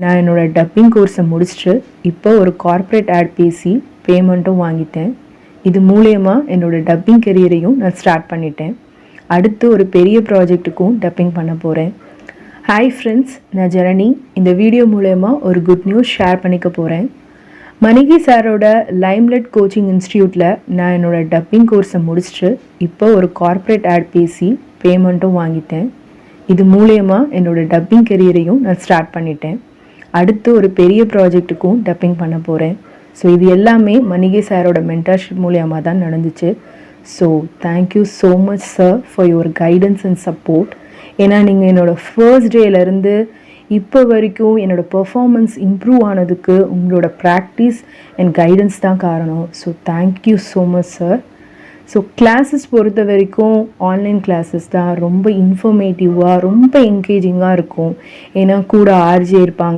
நான் என்னோடய டப்பிங் கோர்ஸை முடிச்சுட்டு இப்போ ஒரு கார்ப்பரேட் ஆட் பேசி பேமெண்ட்டும் வாங்கிட்டேன். இது மூலயமா என்னோடய டப்பிங் கெரியரையும் நான் ஸ்டார்ட் பண்ணிட்டேன். அடுத்து ஒரு பெரிய ப்ராஜெக்ட்டுக்கும் டப்பிங் பண்ண போகிறேன். ஹாய் ஃப்ரெண்ட்ஸ், நான் ஜனனி. இந்த வீடியோ மூலயமா ஒரு குட் நியூஸ் ஷேர் பண்ணிக்க போகிறேன். மணிகி சாரோட லைம்லைட் கோச்சிங் இன்ஸ்டியூட்டில் நான் என்னோடய டப்பிங் கோர்ஸை முடிச்சுட்டு இப்போ ஒரு கார்ப்பரேட் ஆட் பேசி பேமெண்ட்டும் வாங்கிட்டேன். இது மூலயமா என்னோடய டப்பிங் கெரியரையும் நான் ஸ்டார்ட் பண்ணிட்டேன். அடுத்து ஒரு பெரிய ப்ராஜெக்ட்டுக்கும் டப்பிங் பண்ண போகிறேன். ஸோ இது எல்லாமே மணிகி சாரோட மென்டர்ஷிப் மூலியமாக தான் நடந்துச்சு. So thank you so much sir for your guidance and support. ஏன்னா நீங்கள் என்னோடய ஃபர்ஸ்ட் டேலேருந்து இப்போ வரைக்கும் என்னோடய பெர்ஃபார்மன்ஸ் இம்ப்ரூவ் ஆனதுக்கு உங்களோட ப்ராக்டிஸ் அண்ட் கைடன்ஸ் தான் காரணம். So thank you so much sir. So classes பொறுத்த வரைக்கும் ஆன்லைன் கிளாஸஸ் தான் ரொம்ப இன்ஃபர்மேட்டிவாக ரொம்ப என்கேஜிங்காக இருக்கும். ஏன்னா கூட ஆர்ஜே இருப்பாங்க,